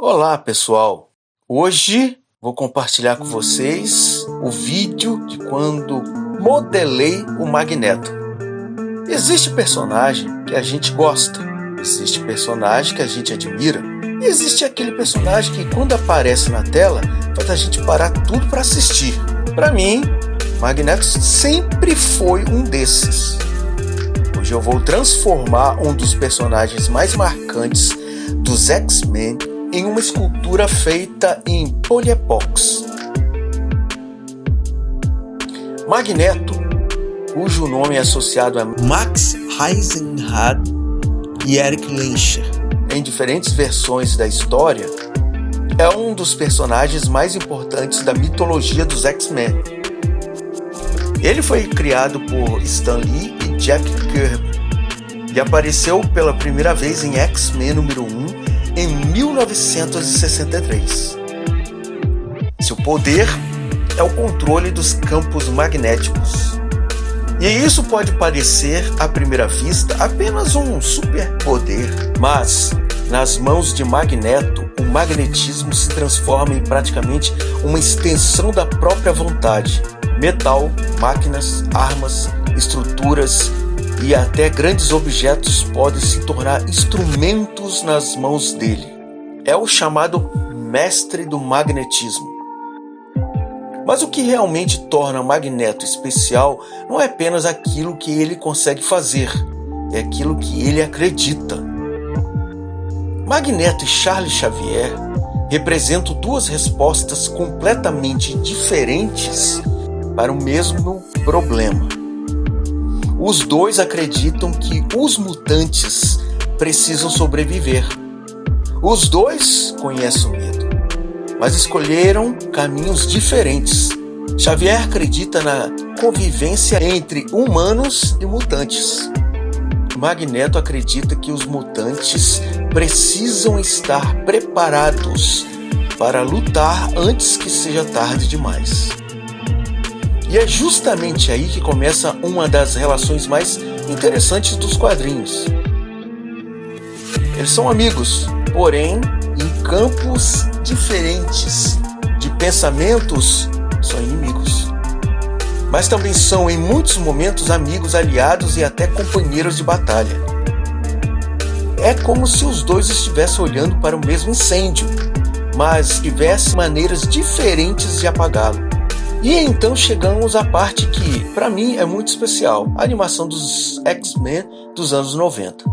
Olá, pessoal! Hoje vou compartilhar com vocês o vídeo de quando modelei o Magneto. Existe personagem que a gente gosta, existe personagem que a gente admira, e existe aquele personagem que quando aparece na tela faz a gente parar tudo para assistir. Para mim, Magneto sempre foi um desses. Hoje eu vou transformar um dos personagens mais marcantes dos X-Men em uma escultura feita em polyepox. Magneto, cujo nome é associado a Max Eisenhardt e Eric Lehnsherr, em diferentes versões da história, é um dos personagens mais importantes da mitologia dos X-Men. Ele foi criado por Stan Lee e Jack Kirby e apareceu pela primeira vez em X-Men número 1 em 1963. Seu poder é o controle dos campos magnéticos. E isso pode parecer, à primeira vista, apenas um superpoder, mas, nas mãos de Magneto, o magnetismo se transforma em praticamente uma extensão da própria vontade. Metal, máquinas, armas, estruturas e até grandes objetos podem se tornar instrumentos nas mãos dele. É o chamado mestre do magnetismo. Mas o que realmente torna Magneto especial não é apenas aquilo que ele consegue fazer, é aquilo que ele acredita. Magneto e Charles Xavier representam duas respostas completamente diferentes para o mesmo problema. Os dois acreditam que os mutantes precisam sobreviver. Os dois conhecem o medo, mas escolheram caminhos diferentes. Xavier acredita na convivência entre humanos e mutantes. Magneto acredita que os mutantes precisam estar preparados para lutar antes que seja tarde demais. E é justamente aí que começa uma das relações mais interessantes dos quadrinhos. Eles são amigos, porém em campos diferentes de pensamentos, são inimigos. Mas também são em muitos momentos amigos, aliados e até companheiros de batalha. É como se os dois estivessem olhando para o mesmo incêndio, mas tivessem maneiras diferentes de apagá-lo. E então chegamos à parte que, para mim, é muito especial, a animação dos X-Men dos anos 90.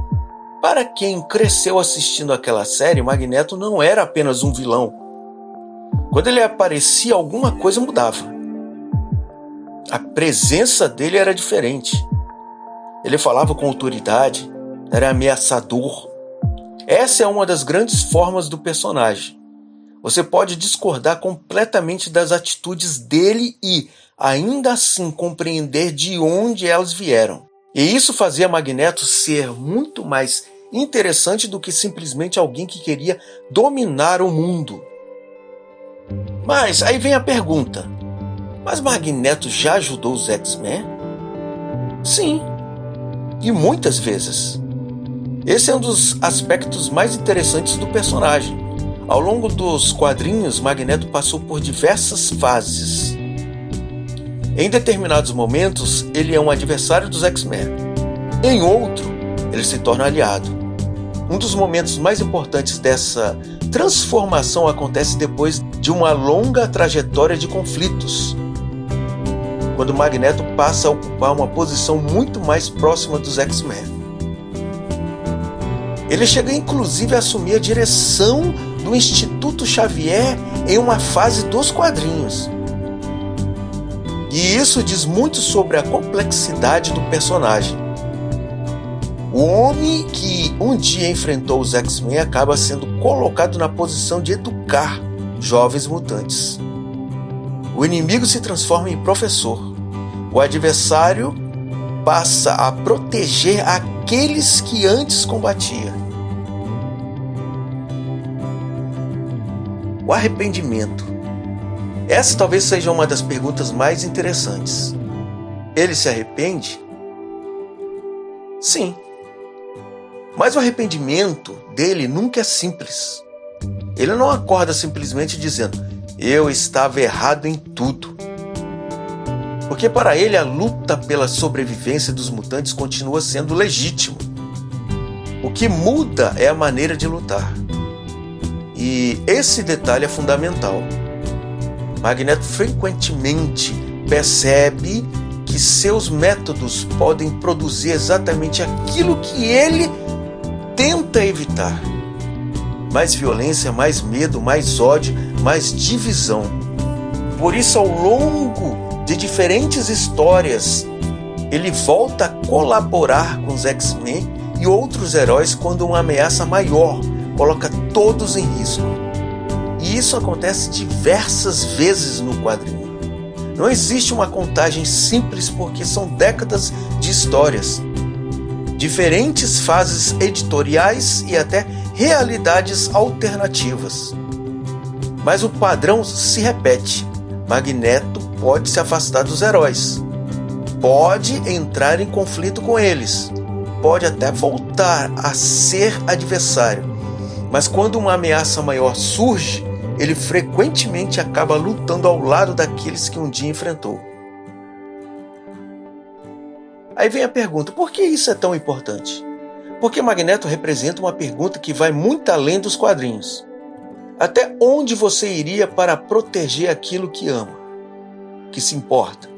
Para quem cresceu assistindo aquela série, Magneto não era apenas um vilão. Quando ele aparecia, alguma coisa mudava. A presença dele era diferente. Ele falava com autoridade, era ameaçador. Essa é uma das grandes formas do personagem. Você pode discordar completamente das atitudes dele e, ainda assim, compreender de onde elas vieram. E isso fazia Magneto ser muito mais interessante do que simplesmente alguém que queria dominar o mundo. Mas aí vem a pergunta: mas Magneto já ajudou os X-Men? Sim, e muitas vezes. Esse é um dos aspectos mais interessantes do personagem. Ao longo dos quadrinhos, Magneto passou por diversas fases. Em determinados momentos, ele é um adversário dos X-Men. Em outro, ele se torna aliado. Um dos momentos mais importantes dessa transformação acontece depois de uma longa trajetória de conflitos, quando Magneto passa a ocupar uma posição muito mais próxima dos X-Men. Ele chega inclusive a assumir a direção do Instituto Xavier em uma fase dos quadrinhos. E isso diz muito sobre a complexidade do personagem. O homem que um dia enfrentou os X-Men acaba sendo colocado na posição de educar jovens mutantes. O inimigo se transforma em professor. O adversário passa a proteger aqueles que antes combatia. O arrependimento. Essa talvez seja uma das perguntas mais interessantes. Ele se arrepende? Sim. Mas o arrependimento dele nunca é simples. Ele não acorda simplesmente dizendo: eu estava errado em tudo. Porque para ele a luta pela sobrevivência dos mutantes continua sendo legítima. O que muda é a maneira de lutar. E esse detalhe é fundamental. Magneto frequentemente percebe que seus métodos podem produzir exatamente aquilo que ele tenta evitar. Mais violência, mais medo, mais ódio, mais divisão. Por isso, ao longo de diferentes histórias, ele volta a colaborar com os X-Men e outros heróis quando uma ameaça maior coloca todos em risco. E isso acontece diversas vezes no quadrinho. Não existe uma contagem simples porque são décadas de histórias, diferentes fases editoriais e até realidades alternativas. Mas o padrão se repete. Magneto pode se afastar dos heróis, pode entrar em conflito com eles, pode até voltar a ser adversário, mas quando uma ameaça maior surge, ele frequentemente acaba lutando ao lado daqueles que um dia enfrentou. Aí vem a pergunta: por que isso é tão importante? Porque Magneto representa uma pergunta que vai muito além dos quadrinhos. Até onde você iria para proteger aquilo que ama, que se importa?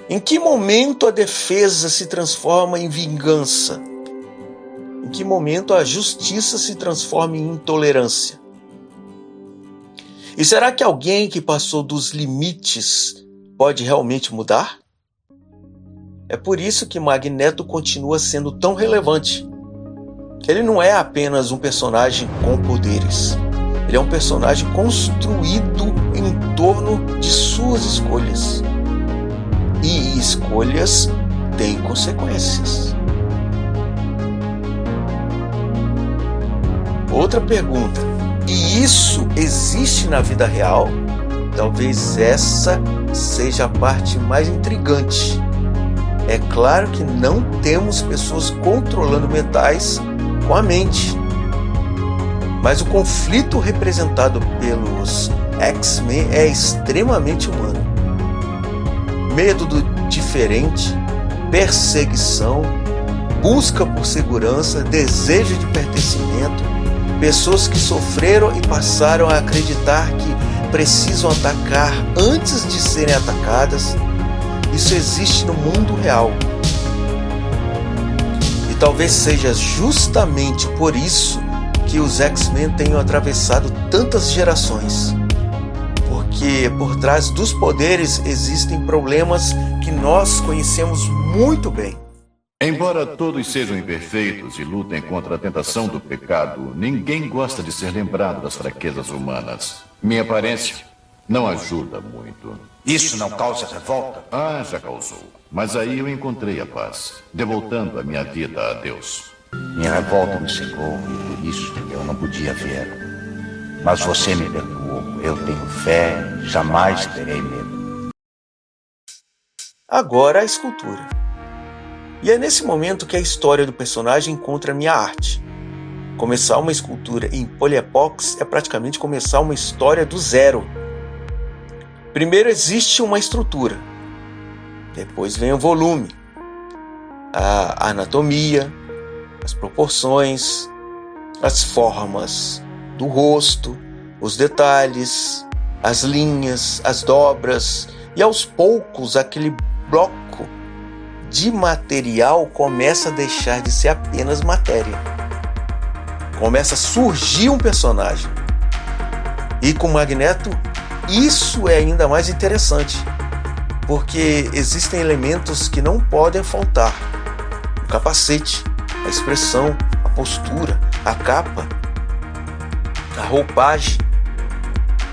Em que momento a defesa se transforma em vingança? Em que momento a justiça se transforma em intolerância? E será que alguém que passou dos limites pode realmente mudar? É por isso que Magneto continua sendo tão relevante. Ele não é apenas um personagem com poderes. Ele é um personagem construído em torno de suas escolhas. E escolhas têm consequências. Outra pergunta: e isso existe na vida real? Talvez essa seja a parte mais intrigante. É claro que não temos pessoas controlando metais com a mente. Mas o conflito representado pelos X-Men é extremamente humano. Medo do diferente, perseguição, busca por segurança, desejo de pertencimento, pessoas que sofreram e passaram a acreditar que precisam atacar antes de serem atacadas. Isso existe no mundo real. E talvez seja justamente por isso que os X-Men tenham atravessado tantas gerações. Porque por trás dos poderes existem problemas que nós conhecemos muito bem. Embora todos sejam imperfeitos e lutem contra a tentação do pecado, ninguém gosta de ser lembrado das fraquezas humanas. Minha aparência não ajuda muito. Isso não causa revolta? Ah, já causou. Mas aí eu encontrei a paz, devoltando a minha vida a Deus. Minha revolta me cegou e por isso eu não podia ver. Mas você me perdoou. Eu tenho fé e jamais terei medo. Agora a escultura. E é nesse momento que a história do personagem encontra minha arte. Começar uma escultura em poliepox é praticamente começar uma história do zero. Primeiro existe uma estrutura, depois vem o volume, a anatomia, as proporções, as formas do rosto, os detalhes, as linhas, as dobras, e aos poucos aquele bloco de material começa a deixar de ser apenas matéria. Começa a surgir um personagem. E com Magneto, isso é ainda mais interessante, porque existem elementos que não podem faltar. O capacete, a expressão, a postura, a capa, a roupagem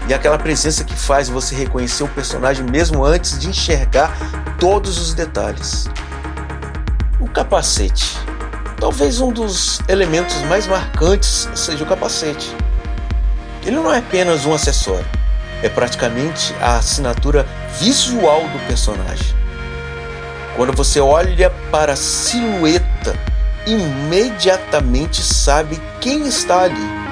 e aquela presença que faz você reconhecer o personagem mesmo antes de enxergar todos os detalhes. O capacete. Talvez um dos elementos mais marcantes seja o capacete. Ele não é apenas um acessório, é praticamente a assinatura visual do personagem. Quando você olha para a silhueta, imediatamente sabe quem está ali.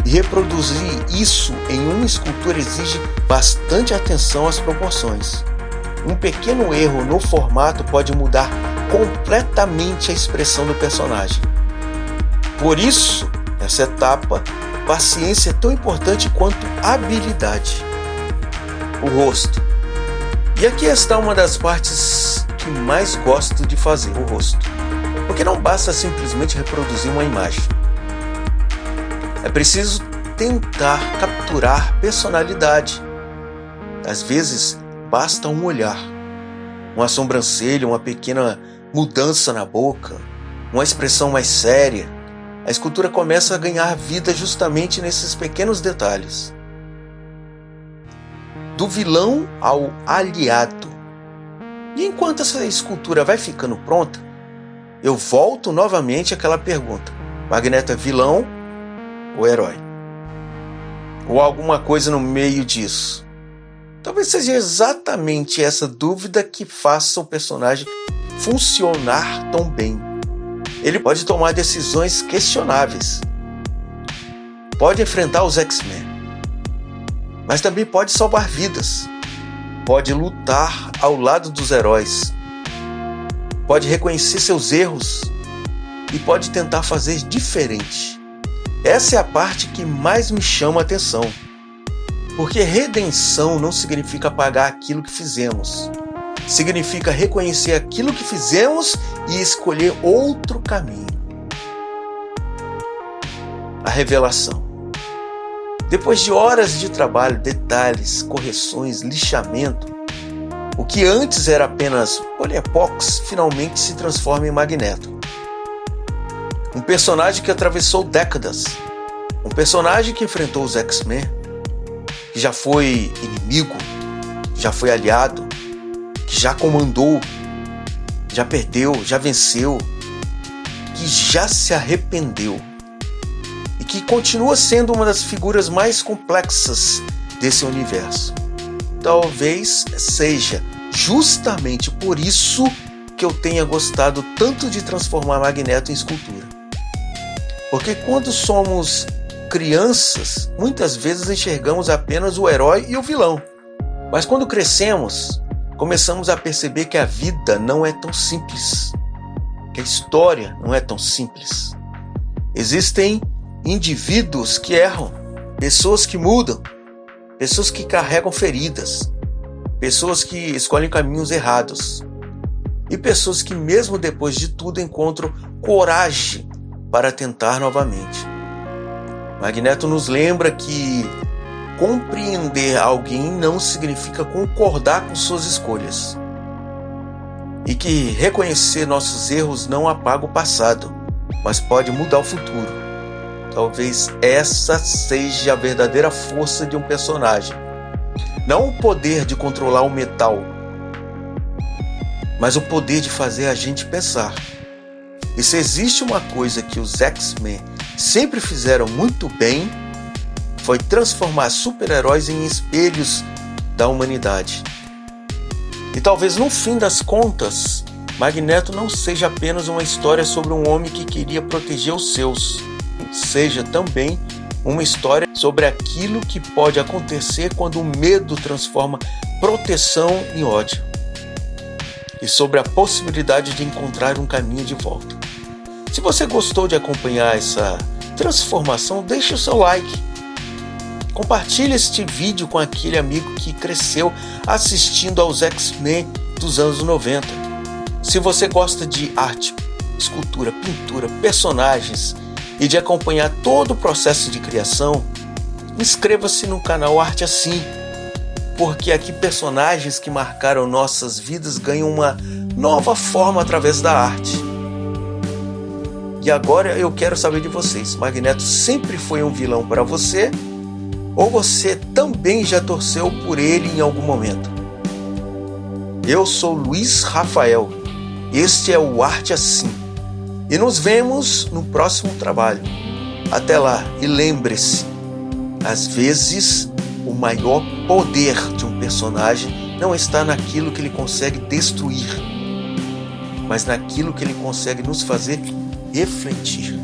E reproduzir isso em uma escultura exige bastante atenção às proporções. Um pequeno erro no formato pode mudar completamente a expressão do personagem. Por isso, nessa etapa, paciência é tão importante quanto habilidade. O rosto. E aqui está uma das partes que mais gosto de fazer, o rosto. Porque não basta simplesmente reproduzir uma imagem. É preciso tentar capturar personalidade. Às vezes, basta um olhar, uma sobrancelha, uma pequena mudança na boca, uma expressão mais séria. A escultura começa a ganhar vida justamente nesses pequenos detalhes. Do vilão ao aliado. E enquanto essa escultura vai ficando pronta, eu volto novamente àquela pergunta: Magneto é vilão ou herói? Ou alguma coisa no meio disso? Talvez seja exatamente essa dúvida que faça o personagem funcionar tão bem. Ele pode tomar decisões questionáveis. Pode enfrentar os X-Men. Mas também pode salvar vidas. Pode lutar ao lado dos heróis. Pode reconhecer seus erros. E pode tentar fazer diferente. Essa é a parte que mais me chama a atenção. Porque redenção não significa apagar aquilo que fizemos. Significa reconhecer aquilo que fizemos e escolher outro caminho. A revelação. Depois de horas de trabalho, detalhes, correções, lixamento, o que antes era apenas Poliepox finalmente se transforma em Magneto. Um personagem que atravessou décadas. Um personagem que enfrentou os X-Men, que já foi inimigo, já foi aliado, que já comandou, já perdeu, já venceu, que já se arrependeu e que continua sendo uma das figuras mais complexas desse universo. Talvez seja justamente por isso que eu tenha gostado tanto de transformar Magneto em escultura. Porque quando somos crianças, muitas vezes enxergamos apenas o herói e o vilão. Mas quando crescemos, começamos a perceber que a vida não é tão simples, que a história não é tão simples. Existem indivíduos que erram, pessoas que mudam, pessoas que carregam feridas, pessoas que escolhem caminhos errados e pessoas que mesmo depois de tudo encontram coragem para tentar novamente. Magneto nos lembra que compreender alguém não significa concordar com suas escolhas. E que reconhecer nossos erros não apaga o passado, mas pode mudar o futuro. Talvez essa seja a verdadeira força de um personagem. Não o poder de controlar o metal, mas o poder de fazer a gente pensar. E se existe uma coisa que os X-Men sempre fizeram muito bem, foi transformar super-heróis em espelhos da humanidade. E talvez no fim das contas, Magneto não seja apenas uma história sobre um homem que queria proteger os seus. Seja também uma história sobre aquilo que pode acontecer quando o medo transforma proteção em ódio. E sobre a possibilidade de encontrar um caminho de volta. Se você gostou de acompanhar essa transformação, deixe o seu like. Compartilhe este vídeo com aquele amigo que cresceu assistindo aos X-Men dos anos 90. Se você gosta de arte, escultura, pintura, personagens e de acompanhar todo o processo de criação, inscreva-se no canal Arte Assim, porque aqui personagens que marcaram nossas vidas ganham uma nova forma através da arte. E agora eu quero saber de vocês, Magneto sempre foi um vilão para você? Ou você também já torceu por ele em algum momento? Eu sou Luiz Rafael, este é o Arte Assim, e nos vemos no próximo trabalho. Até lá, e lembre-se, às vezes o maior poder de um personagem não está naquilo que ele consegue destruir, mas naquilo que ele consegue nos fazer refletir.